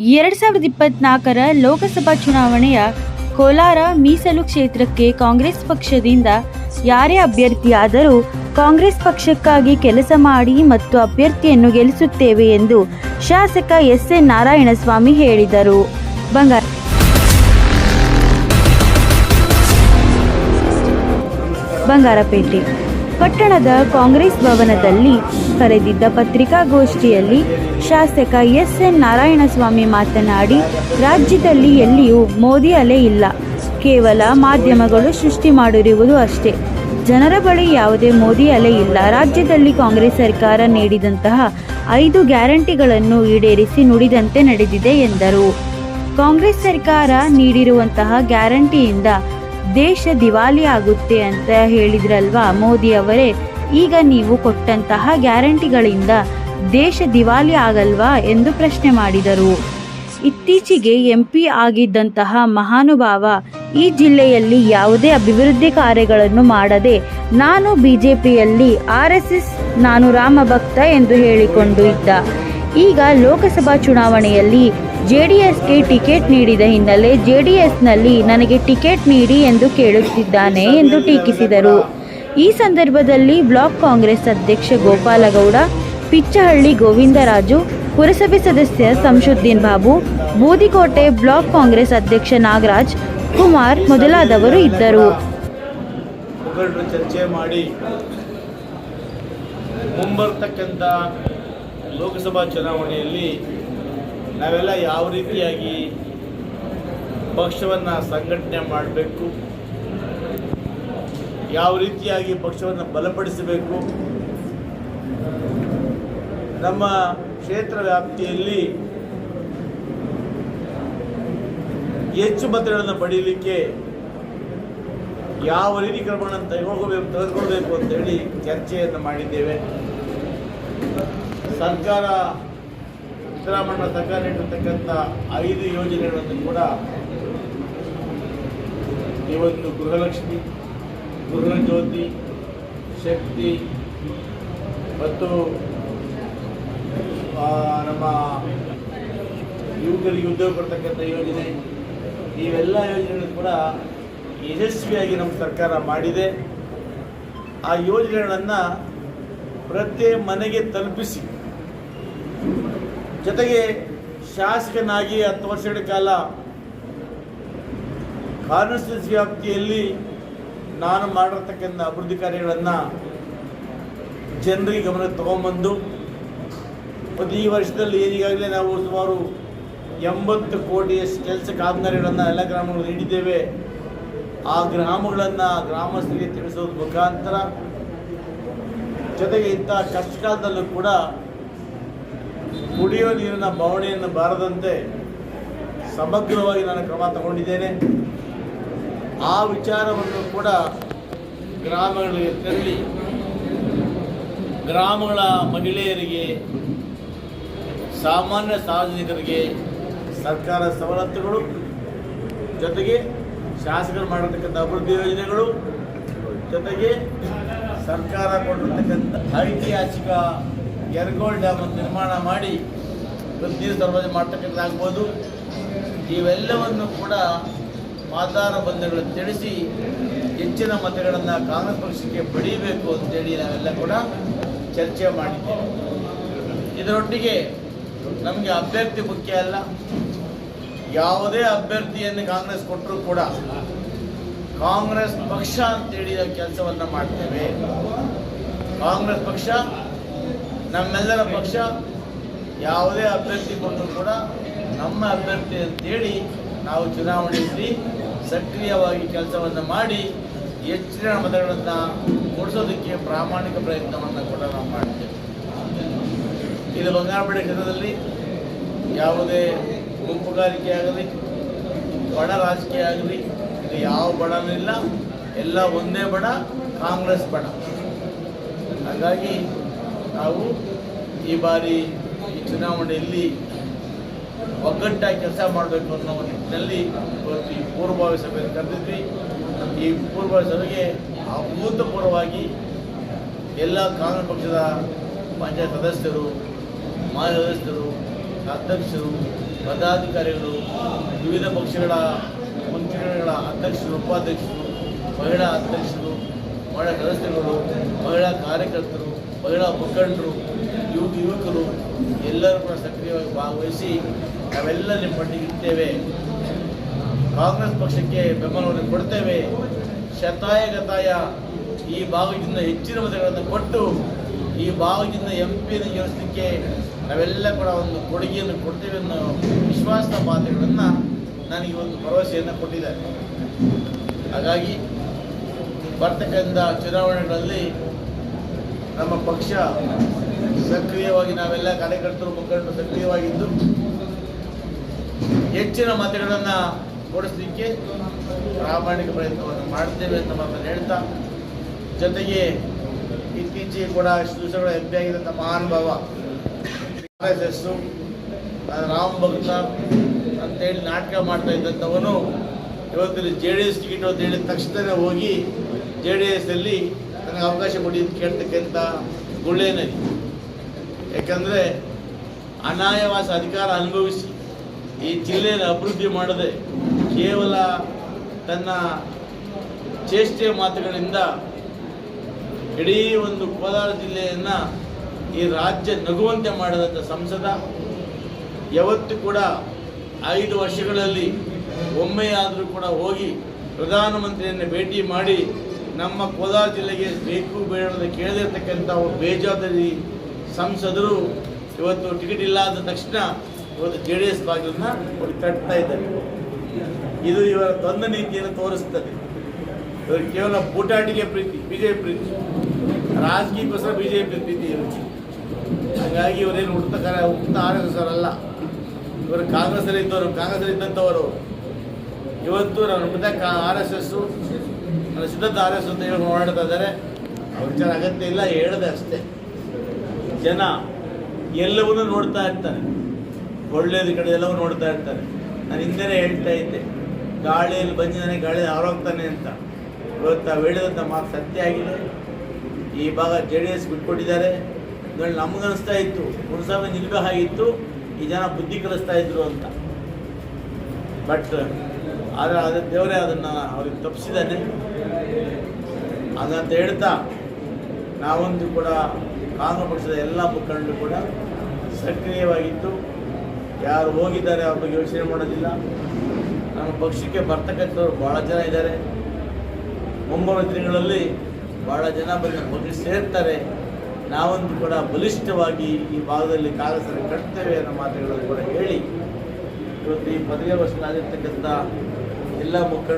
2024ರ ಲೋಕಸಭಾ ಚುನಾವಣೆಯ ಕೋಲಾರ ಮೀಸಲು ಕ್ಷೇತ್ರಕ್ಕೆ ಕಾಂಗ್ರೆಸ್ ಪಕ್ಷದಿಂದ ಯಾರೇ ಅಭ್ಯರ್ಥಿಯಾದರೂ ಕಾಂಗ್ರೆಸ್ ಪಕ್ಷಕ್ಕಾಗಿ ಕೆಲಸ ಮಾಡಿ ಮತ್ತು ಅಭ್ಯರ್ಥಿಯನ್ನು ಗೆಲ್ಲಿಸುತ್ತೇವೆ ಎಂದು ಶಾಸಕ ಎಸ್.ಎನ್. ನಾರಾಯಣಸ್ವಾಮಿ ಹೇಳಿದರು. ಬಂಗಾರಪೇಟೆ ಪಟ್ಟಣದ ಕಾಂಗ್ರೆಸ್ ಭವನದಲ್ಲಿ ಕರೆದಿದ್ದ ಪತ್ರಿಕಾಗೋಷ್ಠಿಯಲ್ಲಿ ಶಾಸಕ ಎಸ್.ಎನ್. ನಾರಾಯಣಸ್ವಾಮಿ ಮಾತನಾಡಿ, ರಾಜ್ಯದಲ್ಲಿ ಎಲ್ಲಿಯೂ ಮೋದಿ ಅಲೆ ಇಲ್ಲ, ಕೇವಲ ಮಾಧ್ಯಮಗಳು ಸೃಷ್ಟಿ ಮಾಡಿರುವುದು ಅಷ್ಟೇ. ಜನರ ಬಳಿ ಯಾವುದೇ ಮೋದಿ ಅಲೆ ಇಲ್ಲ. ರಾಜ್ಯದಲ್ಲಿ ಕಾಂಗ್ರೆಸ್ ಸರ್ಕಾರ ನೀಡಿದಂತಹ 5 ಗ್ಯಾರಂಟಿಗಳನ್ನು ಈಡೇರಿಸಿ ನುಡಿದಂತೆ ನಡೆದಿದೆ ಎಂದರು. ಕಾಂಗ್ರೆಸ್ ಸರ್ಕಾರ ನೀಡಿರುವಂತಹ ಗ್ಯಾರಂಟಿಯಿಂದ ದೇಶ ದಿವಾಳಿ ಆಗುತ್ತೆ ಅಂತ ಹೇಳಿದ್ರಲ್ವಾ ಮೋದಿ ಅವರೇ, ಈಗ ನೀವು ಕೊಟ್ಟಂತಹ ಗ್ಯಾರಂಟಿಗಳಿಂದ ದೇಶ ದಿವಾಳಿ ಆಗಲ್ವಾ ಎಂದು ಪ್ರಶ್ನೆ ಮಾಡಿದರು. ಇತ್ತೀಚೆಗೆ MP ಆಗಿದ್ದಂತಹ ಮಹಾನುಭಾವ ಈ ಜಿಲ್ಲೆಯಲ್ಲಿ ಯಾವುದೇ ಅಭಿವೃದ್ಧಿ ಕಾರ್ಯಗಳನ್ನು ಮಾಡದೆ ನಾನು ಬಿಜೆಪಿಯಲ್ಲಿ RSS, ನಾನು ರಾಮ ಭಕ್ತ ಎಂದು ಹೇಳಿಕೊಂಡು ಇದ್ದ. ಈಗ ಲೋಕಸಭಾ ಚುನಾವಣೆಯಲ್ಲಿ JDSಗೆ ಟಿಕೆಟ್ ನೀಡಿದ ಹಿನ್ನೆಲೆ JDSನಲ್ಲಿ ನನಗೆ ಟಿಕೆಟ್ ನೀಡಿ ಎಂದು ಕೇಳುತ್ತಿದ್ದಾನೆ ಎಂದು ಟೀಕಿಸಿದರು. ಈ ಸಂದರ್ಭದಲ್ಲಿ ಬ್ಲಾಕ್ ಕಾಂಗ್ರೆಸ್ ಅಧ್ಯಕ್ಷ ಗೋಪಾಲಗೌಡ, ಪಿಚ್ಚಹಳ್ಳಿ ಗೋವಿಂದರಾಜು, ಪುರಸಭೆ ಸದಸ್ಯ ಸಂಶುದ್ದೀನ್ ಬಾಬು, ಬೂದಿಕೋಟೆ ಬ್ಲಾಕ್ ಕಾಂಗ್ರೆಸ್ ಅಧ್ಯಕ್ಷ ನಾಗರಾಜ್ ಕುಮಾರ್ ಮೊದಲಾದವರು ಇದ್ದರು. ಚರ್ಚೆ ಮಾಡಿ ಮುಂಬರ್ತಕ್ಕಂಥ ಲೋಕಸಭಾ ಚುನಾವಣೆಯಲ್ಲಿ ನಾವೆಲ್ಲ ಯಾವ ರೀತಿಯಾಗಿ ಪಕ್ಷವನ್ನು ಸಂಘಟನೆ ಮಾಡಬೇಕು, ಯಾವ ರೀತಿಯಾಗಿ ಪಕ್ಷವನ್ನು ಬಲಪಡಿಸಬೇಕು, ನಮ್ಮ ಕ್ಷೇತ್ರ ವ್ಯಾಪ್ತಿಯಲ್ಲಿ ಹೆಚ್ಚು ಮತಗಳನ್ನು ಪಡೆಯಲಿಕ್ಕೆ ಯಾವ ರೀತಿ ಕ್ರಮಗಳನ್ನು ತೆಗೆದುಕೊಳ್ಬೇಕು ಅಂತೇಳಿ ಚರ್ಚೆಯನ್ನು ಮಾಡಿದ್ದೇವೆ. ಸಿದ್ದರಾಮಣ್ಣ ಸರ್ಕಾರ ನೀಡಿರ್ತಕ್ಕಂಥ 5 ಯೋಜನೆಗಳನ್ನು ಕೂಡ ಈ ಒಂದು ಗೃಹಲಕ್ಷ್ಮಿ, ಗೃಹಜ್ಯೋತಿ, ಶಕ್ತಿ ಮತ್ತು ನಮ್ಮ ಯುವಕರಿಗೆ ಉದ್ಯೋಗ ಕೊಡ್ತಕ್ಕಂಥ ಯೋಜನೆ, ಇವೆಲ್ಲ ಯೋಜನೆಗಳು ಕೂಡ ಯಶಸ್ವಿಯಾಗಿ ನಮ್ಮ ಸರ್ಕಾರ ಮಾಡಿದೆ. ಆ ಯೋಜನೆಗಳನ್ನು ಪ್ರತಿ ಮನೆಗೆ ತಲುಪಿಸಿ, ಜೊತೆಗೆ ಶಾಸಕನಾಗಿ 10 ವರ್ಷಗಳ ಕಾಲ ಕಾನ್ಸ್ಟಿಟ್ಯೂನ್ಸಿ ವ್ಯಾಪ್ತಿಯಲ್ಲಿ ನಾನು ಮಾಡಿರ್ತಕ್ಕಂಥ ಅಭಿವೃದ್ಧಿ ಕಾರ್ಯಗಳನ್ನು ಜನರಿಗೆ ಗಮನಕ್ಕೆ ತಗೊಂಬಂದು ಮತ್ತು ಈ ವರ್ಷದಲ್ಲಿ ಈಗಾಗಲೇ ನಾವು ಸುಮಾರು 80 ಕೋಟಿಯಷ್ಟು ಕೆಲಸ ಕಾಮಗಾರಿಗಳನ್ನು ಎಲ್ಲ ಗ್ರಾಮಗಳು ನೀಡಿದ್ದೇವೆ. ಆ ಗ್ರಾಮಗಳನ್ನು ಗ್ರಾಮಸ್ಥರಿಗೆ ತಿಳಿಸೋದ್ರ ಮುಖಾಂತರ, ಜೊತೆಗೆ ಇಂಥ ಕಷ್ಟಕಾಲದಲ್ಲೂ ಕೂಡ ಕುಡಿಯುವ ನೀರಿನ ಬವಣೆಯನ್ನು ಬಾರದಂತೆ ಸಮಗ್ರವಾಗಿ ನಾನು ಕ್ರಮ ತಗೊಂಡಿದ್ದೇನೆ. ಆ ವಿಚಾರವನ್ನು ಕೂಡ ಗ್ರಾಮಗಳಿಗೆ ತೆರಳಿ ಗ್ರಾಮಗಳ ಮಹಿಳೆಯರಿಗೆ, ಸಾಮಾನ್ಯ ಸಾರ್ವಜನಿಕರಿಗೆ ಸರ್ಕಾರ ಸವಲತ್ತುಗಳು, ಜೊತೆಗೆ ಶಾಸಕರು ಮಾಡಿರ್ತಕ್ಕಂಥ ಅಭಿವೃದ್ಧಿ ಯೋಜನೆಗಳು, ಜೊತೆಗೆ ಸರ್ಕಾರ ಕೊಟ್ಟಿರ್ತಕ್ಕಂಥ ಐತಿಹಾಸಿಕ ಯರಗೋಳ್ ಡ್ಯಾಮ್ ನಿರ್ಮಾಣ ಮಾಡಿ ನೀರು ಸರಬರಾಜು ಮಾಡ್ತಕ್ಕಂಥದ್ದಾಗ್ಬೋದು, ಇವೆಲ್ಲವನ್ನು ಕೂಡ ಮತದಾರ ಬಂಧುಗಳು ತಿಳಿಸಿ ಹೆಚ್ಚಿನ ಮತಗಳನ್ನು ಕಾಂಗ್ರೆಸ್ ಪಕ್ಷಕ್ಕೆ ಪಡೆಯಬೇಕು ಅಂತೇಳಿ ನಾವೆಲ್ಲ ಕೂಡ ಚರ್ಚೆ ಮಾಡಿದ್ದೇವೆ. ಇದರೊಟ್ಟಿಗೆ ನಮಗೆ ಅಭ್ಯರ್ಥಿ ಮುಖ್ಯ ಅಲ್ಲ, ಯಾವುದೇ ಅಭ್ಯರ್ಥಿಯನ್ನು ಕಾಂಗ್ರೆಸ್ ಕೊಟ್ಟರೂ ಕೂಡ ಕಾಂಗ್ರೆಸ್ ಪಕ್ಷ ಅಂತೇಳಿ ಕೆಲಸವನ್ನು ಮಾಡ್ತೇವೆ. ಕಾಂಗ್ರೆಸ್ ಪಕ್ಷ ನಮ್ಮೆಲ್ಲರ ಪಕ್ಷ. ಯಾವುದೇ ಅಭ್ಯರ್ಥಿ ಕೊಟ್ಟರೂ ಕೂಡ ನಮ್ಮ ಅಭ್ಯರ್ಥಿ ಅಂತೇಳಿ ನಾವು ಚುನಾವಣೆಯಲ್ಲಿ ಸಕ್ರಿಯವಾಗಿ ಕೆಲಸವನ್ನು ಮಾಡಿ ಹೆಚ್ಚಿನ ಮತಗಳನ್ನು ಕೊಡಿಸೋದಕ್ಕೆ ಪ್ರಾಮಾಣಿಕ ಪ್ರಯತ್ನವನ್ನು ಕೂಡ ನಾವು ಮಾಡ್ತೇವೆ. ಇದು ಬಂಗಾರಪೇಟೆ ಕ್ಷೇತ್ರದಲ್ಲಿ ಯಾವುದೇ ಗುಂಪುಗಾರಿಕೆ ಆಗಲಿ, ಬಡ ರಾಜಕೀಯ ಆಗಲಿ, ಇದು ಯಾವ ಬಡನೂ ಇಲ್ಲ, ಎಲ್ಲ ಒಂದೇ ಬಡ, ಕಾಂಗ್ರೆಸ್ ಬಡ. ಹಾಗಾಗಿ ನಾವು ಈ ಬಾರಿ ಈ ಚುನಾವಣೆಯಲ್ಲಿ ಒಗ್ಗಟ್ಟಾಗಿ ಕೆಲಸ ಮಾಡಬೇಕು ಅನ್ನೋ ನಿಟ್ಟಿನಲ್ಲಿ ಇವತ್ತು ಈ ಪೂರ್ವಭಾವಿ ಸಭೆಯನ್ನು ಕರೆದಿದ್ವಿ. ಈ ಪೂರ್ವಭಾವಿ ಸಭೆಗೆ ಅಭೂತಪೂರ್ವವಾಗಿ ಎಲ್ಲ ಕಾಂಗ್ರೆಸ್ ಪಕ್ಷದ ಪಂಚಾಯತ್ ಸದಸ್ಯರು, ಮಾಜಿ ಸದಸ್ಯರು, ಅಧ್ಯಕ್ಷರು, ಪದಾಧಿಕಾರಿಗಳು, ವಿವಿಧ ಪಕ್ಷಗಳ ಮುಂಚೂಣಿಗಳ ಅಧ್ಯಕ್ಷರು, ಉಪಾಧ್ಯಕ್ಷರು, ಮಹಿಳಾ ಅಧ್ಯಕ್ಷರು, ಮಹಿಳಾ ಸದಸ್ಯರುಗಳು, ಮಹಿಳಾ ಕಾರ್ಯಕರ್ತರು, ಮಹಿಳಾ ಮುಖಂಡರು, ಯುವಕರು ಎಲ್ಲರೂ ಕೂಡ ಸಕ್ರಿಯವಾಗಿ ಭಾಗವಹಿಸಿ ನಾವೆಲ್ಲ ನಿಮ್ಮ ಮಟ್ಟಿಗೆ ಇರ್ತೇವೆ. ಕಾಂಗ್ರೆಸ್ ಪಕ್ಷಕ್ಕೆ ಬೆಂಬಲವನ್ನು ಕೊಡ್ತೇವೆ. ಶತಾಯಗತಾಯ ಈ ಭಾಗದಿಂದ ಹೆಚ್ಚಿನ ಮತಗಳನ್ನು ಕೊಟ್ಟು ಈ ಭಾಗದಿಂದ MP ಗೆಲ್ಲಿಸಲಿಕ್ಕೆ ನಾವೆಲ್ಲ ಕೂಡ ಒಂದು ಕೊಡುಗೆಯನ್ನು ಕೊಡ್ತೇವೆ ಅನ್ನೋ ವಿಶ್ವಾಸದ ಮಾತುಗಳನ್ನು ನನಗೆ ಒಂದು ಭರವಸೆಯನ್ನು ಕೊಟ್ಟಿದ್ದಾರೆ. ಹಾಗಾಗಿ ಬರ್ತಕ್ಕಂಥ ಚುನಾವಣೆಗಳಲ್ಲಿ ನಮ್ಮ ಪಕ್ಷ ಸಕ್ರಿಯವಾಗಿ ನಾವೆಲ್ಲ ಕಾರ್ಯಕರ್ತರು ಮುಖಂಡರು ಸಕ್ರಿಯವಾಗಿದ್ದು ಹೆಚ್ಚಿನ ಮತಗಳನ್ನು ಕೊಡಿಸಲಿಕ್ಕೆ ಪ್ರಾಮಾಣಿಕ ಪ್ರಯತ್ನವನ್ನು ಮಾಡ್ತೇವೆ ಅಂತ ಮಾತನ್ನು ಹೇಳ್ತಾ, ಜೊತೆಗೆ ಇತ್ತೀಚೆಗೆ ಕೂಡ ಇಷ್ಟು ದಿವಸಗಳ MP ಆಗಿದ್ದಂಥ ಮಹಾನುಭಾವ RSS ರಾಮ್ ಭಕ್ತ ಅಂತೇಳಿ ನಾಟಕ ಮಾಡ್ತಾ ಇದ್ದಂಥವನು ಇವತ್ತು JDS ಟಿಕೆಟ್ ಅಂತ ಹೇಳಿದ ತಕ್ಷಣ ಹೋಗಿ JDS ಅಲ್ಲಿ ನನಗೆ ಅವಕಾಶ ಕೊಡಿ ಅಂತ ಕೇಳ್ತಕ್ಕಂಥ ಗುಳ್ಳೇನದಿ. ಯಾಕಂದರೆ ಅನಾಯಾಸ ಅಧಿಕಾರ ಅನುಭವಿಸಿ ಈ ಜಿಲ್ಲೆಯನ್ನು ಅಭಿವೃದ್ಧಿ ಮಾಡದೆ ಕೇವಲ ತನ್ನ ಚೇಷ್ಟೆಯ ಮಾತುಗಳಿಂದ ಇಡೀ ಒಂದು ಕೋಲಾರ ಜಿಲ್ಲೆಯನ್ನು ಈ ರಾಜ್ಯ ನಗುವಂತೆ ಮಾಡಿದಂಥ ಸಂಸದ ಯಾವತ್ತೂ ಕೂಡ 5 ವರ್ಷಗಳಲ್ಲಿ ಒಮ್ಮೆಯಾದರೂ ಕೂಡ ಹೋಗಿ ಪ್ರಧಾನಮಂತ್ರಿಯನ್ನು ಭೇಟಿ ಮಾಡಿ ನಮ್ಮ ಕೋಲಾರ ಜಿಲ್ಲೆಗೆ ಬೇಕು ಬೇಡದ ಕೇಳದಿರ್ತಕ್ಕಂಥ ಬೇಜವಾಬ್ದಾರಿ ಸಂಸದರು ಇವತ್ತು ಟಿಕೆಟ್ ಇಲ್ಲ ಅಂದ ತಕ್ಷಣ ಇವತ್ತು JDS ಬಾಗಿಲನ್ನ ತಟ್ತಾ ಇದ್ದಾರೆ. ಇದು ಇವರ ದ್ವಂದ್ವ ನೀತಿಯನ್ನು ತೋರಿಸ್ತದೆ. ಇವರು ಕೇವಲ ಬೂಟಾಟಿಗೆ ಪ್ರೀತಿ, BJP ಪ್ರೀತಿ, ರಾಜಕೀಯಕ್ಕೋಸ್ಕರ BJP ಪ್ರೀತಿ ಇರುತ್ತೆ. ಹಾಗಾಗಿ ಇವರೇನು ಹುಡ್ತ RSS ಅಲ್ಲ, ಇವರು ಕಾಂಗ್ರೆಸ್ಸಲ್ಲಿ ಇದ್ದವರು, ಕಾಂಗ್ರೆಸ್ಸಲ್ಲಿ ಇದ್ದಂಥವರು. ಇವತ್ತು ನಾನು RSS ನನ್ನ ಸಿದ್ಧತೆ RSS ಅಂತ ಹೇಳಿ ಓಡಾಡ್ತಾ ಇದ್ದಾರೆ. ಅವ್ರ ವಿಚಾರ ಅಗತ್ಯ ಇಲ್ಲ, ಹೇಳಿದೆ ಅಷ್ಟೇ. ಜನ ಎಲ್ಲವನ್ನೂ ನೋಡ್ತಾ ಇರ್ತಾರೆ, ಒಳ್ಳೆಯದ ಕಡೆ ಎಲ್ಲವೂ ನೋಡ್ತಾ ಇರ್ತಾರೆ. ನಾನು ಹಿಂದೆನೇ ಹೇಳ್ತಾ ಇದ್ದೆ, ಗಾಳಿಯಲ್ಲಿ ಬಂದಿದ್ದಾನೆ ಗಾಳಿಯಲ್ಲಿ ಹಾರೋಗ್ತಾನೆ ಅಂತ. ಇವತ್ತು ನಾವು ಹೇಳಿದಂಥ ಮಾತು ಸತ್ಯ ಆಗಿದೆ. ಈ ಭಾಗ JDS ಬಿಟ್ಕೊಟ್ಟಿದ್ದಾರೆ. ಇದರಲ್ಲಿ ನಮಗನ್ನಿಸ್ತಾ ಇತ್ತು ಮುನ್ಸಾಮಿ ನಿಲ್ಬೇಕಾಗಿತ್ತು, ಈ ಜನ ಬುದ್ಧಿ ಕಲಿಸ್ತಾ ಇದ್ರು ಅಂತ. ಬಟ್ ಆದರೆ ಅದು ದೇವರೇ ಅದನ್ನು ಅವ್ರಿಗೆ ತಪ್ಪಿಸಿದ್ದಾನೆ. ಹಾಗಂತ ಹೇಳ್ತಾ ನಾವಂತೂ ಕೂಡ ಕಾಂಗ್ರೆಸ್ ಪಕ್ಷದ ಎಲ್ಲ ಮುಖಂಡರು ಕೂಡ ಸಕ್ರಿಯವಾಗಿತ್ತು. ಯಾರು ಹೋಗಿದ್ದಾರೆ ಅವ್ರ ಬಗ್ಗೆ ಯೋಚನೆ ಮಾಡೋದಿಲ್ಲ. ನಮ್ಮ ಪಕ್ಷಕ್ಕೆ ಬರ್ತಕ್ಕಂಥವ್ರು ಭಾಳ ಜನ ಇದ್ದಾರೆ. ಮುಂಬರುವ ದಿನಗಳಲ್ಲಿ ಭಾಳ ಜನ ಬಂದು ಪಕ್ಷ ಸೇರ್ತಾರೆ. ನಾವಂತೂ ಕೂಡ ಬಲಿಷ್ಠವಾಗಿ ಈ ಭಾಗದಲ್ಲಿ ಕಾಂಗ್ರೆಸ್ಸನ್ನು ಕಟ್ತೇವೆ ಅನ್ನೋ ಮಾತುಗಳನ್ನು ಕೂಡ ಹೇಳಿ ಇವತ್ತು ಈ ಪದವಿಗೋಸ್ಕರ ಆಗಿರ್ತಕ್ಕಂಥ ಎಲ್ಲ ಮುಖಂಡರು